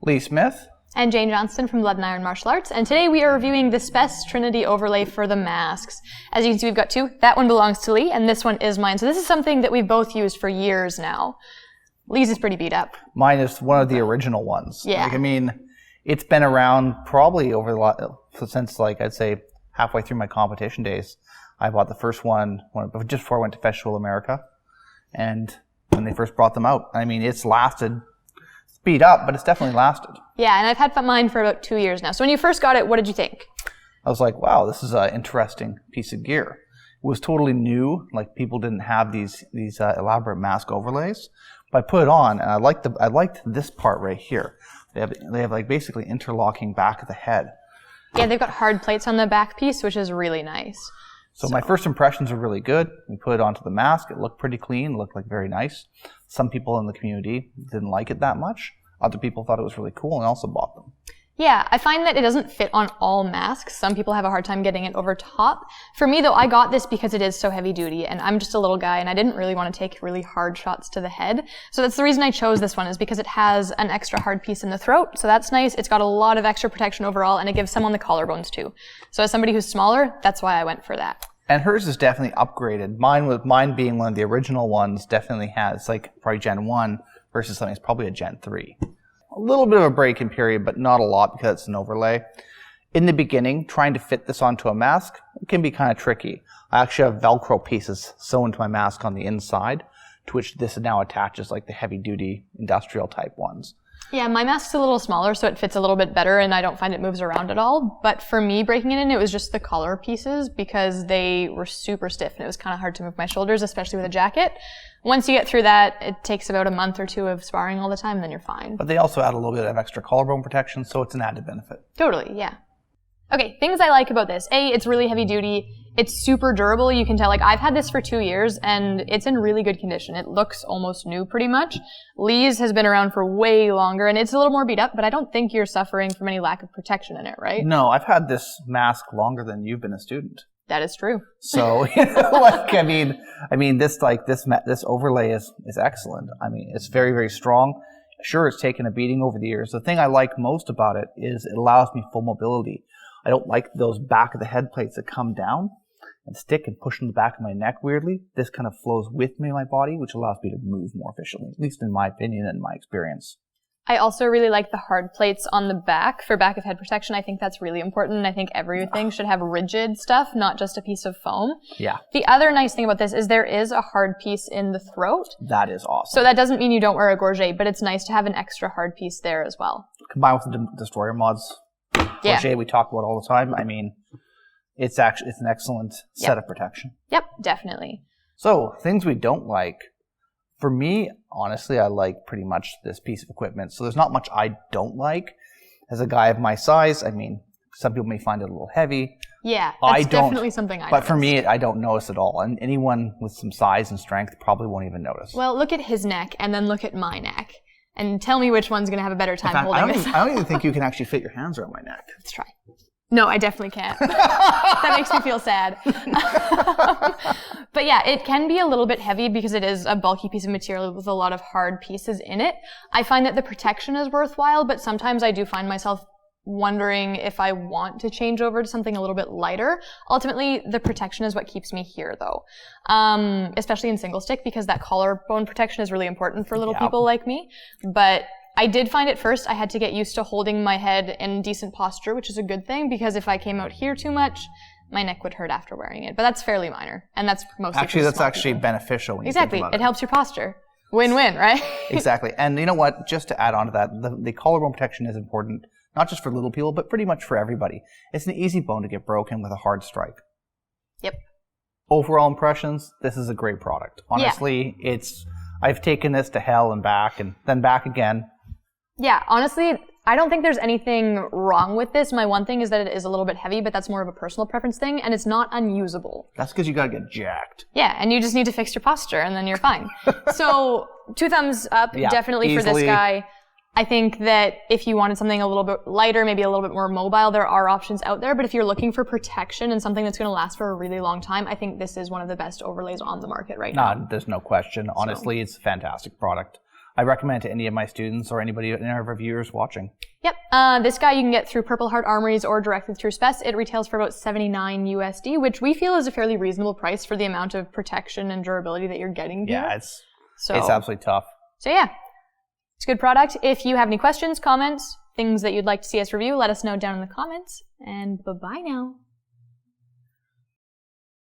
Lee Smith. And Jane Johnston from Blood and Iron Martial Arts. And today we are reviewing the SPES Trinity overlay for the masks. As you can see, we've got two. That one belongs to Lee, and this one is mine. So this is something that we've both used for years now. Lee's is pretty beat up. Mine is one of the original ones. Yeah. It's been around probably since I'd say halfway through my competition days. I bought the first one just before I went to Festival America. And when they first brought them out, it's lasted. It's beat up, but it's definitely lasted. Yeah, and I've had mine for about 2 years now. So when you first got it, what did you think? I was like, wow, this is an interesting piece of gear. It was totally new. Like, people didn't have these elaborate mask overlays. But I put it on, and I liked this part right here. They have like basically interlocking back of the head. Yeah, they've got hard plates on the back piece, which is really nice. So my first impressions are really good. We put it onto the mask. It looked pretty clean. It looked like very nice. Some people in the community didn't like it that much. Other people thought it was really cool and also bought them. Yeah, I find that it doesn't fit on all masks. Some people have a hard time getting it over top. For me, though, I got this because it is so heavy duty, and I'm just a little guy, and I didn't really want to take really hard shots to the head. So that's the reason I chose this one, is because it has an extra hard piece in the throat, so that's nice. It's got a lot of extra protection overall, and it gives some on the collarbones too. So as somebody who's smaller, that's why I went for that. And hers is definitely upgraded. Mine being one of the original ones definitely has probably Gen 1 versus something that's probably a Gen 3. A little bit of a break-in period, but not a lot because it's an overlay. In the beginning, trying to fit this onto a mask can be kind of tricky. I actually have Velcro pieces sewn to my mask on the inside, to which this now attaches like the heavy-duty industrial type ones. Yeah, my mask's a little smaller, so it fits a little bit better, and I don't find it moves around at all. But for me, breaking it in, it was just the collar pieces because they were super stiff, and it was kind of hard to move my shoulders, especially with a jacket. Once you get through that, it takes about a month or two of sparring all the time, and then you're fine. But they also add a little bit of extra collarbone protection, so it's an added benefit. Totally, yeah. Okay, things I like about this. A, it's really heavy duty. It's super durable. You can tell, I've had this for 2 years and it's in really good condition. It looks almost new pretty much. Lee's has been around for way longer and it's a little more beat up, but I don't think you're suffering from any lack of protection in it, right? No, I've had this mask longer than you've been a student. That is true. So, this overlay is excellent. It's very, very strong. Sure, it's taken a beating over the years. The thing I like most about it is it allows me full mobility. I don't like those back of the head plates that come down and stick and push in the back of my neck weirdly. This kind of flows with me in my body, which allows me to move more efficiently, at least in my opinion and my experience. I also really like the hard plates on the back for back of head protection. I think that's really important. I think everything should have rigid stuff, not just a piece of foam. Yeah. The other nice thing about this is there is a hard piece in the throat. That is awesome. So that doesn't mean you don't wear a gorget, but it's nice to have an extra hard piece there as well. Combined with the Destroyer mods, gorget we talk about all the time. It's an excellent set of protection. Yep, definitely. So, things we don't like. For me, honestly, I like pretty much this piece of equipment. So there's not much I don't like. As a guy of my size, some people may find it a little heavy. Yeah, that's definitely something I But for me, I don't notice at all. And anyone with some size and strength probably won't even notice. Well, look at his neck and then look at my neck. And tell me which one's going to have a better time holding this. I don't even think you can actually fit your hands around my neck. Let's try. No, I definitely can't. That makes me feel sad. But yeah, it can be a little bit heavy because it is a bulky piece of material with a lot of hard pieces in it. I find that the protection is worthwhile, but sometimes I do find myself wondering if I want to change over to something a little bit lighter. Ultimately, the protection is what keeps me here though. Especially in single stick because that collarbone protection is really important for little people like me. But I did find at first I had to get used to holding my head in decent posture, which is a good thing because if I came out here too much, my neck would hurt after wearing it. But that's fairly minor, and that's mostly beneficial when you exactly. think about it. It helps your posture. Win-win, right? Exactly. And you know what? Just to add on to that, the collarbone protection is important, not just for little people, but pretty much for everybody. It's an easy bone to get broken with a hard strike. Yep. Overall impressions, this is a great product. Honestly, I've taken this to hell and back, and then back again. Yeah, honestly, I don't think there's anything wrong with this. My one thing is that it is a little bit heavy, but that's more of a personal preference thing, and it's not unusable. That's because you gotta get jacked. Yeah, and you just need to fix your posture, and then you're fine. So, 2 thumbs up, definitely easily. For this guy. I think that if you wanted something a little bit lighter, maybe a little bit more mobile, there are options out there, but if you're looking for protection and something that's going to last for a really long time, I think this is one of the best overlays on the market right now. There's no question. Honestly, it's a fantastic product. I recommend it to any of my students or anybody in our viewers watching. Yep. This guy you can get through Purple Heart Armories or directly through SPES. It retails for about $79 USD, which we feel is a fairly reasonable price for the amount of protection and durability that you're getting here. Yeah, it's absolutely tough. So yeah, it's a good product. If you have any questions, comments, things that you'd like to see us review, let us know down in the comments. And bye-bye now.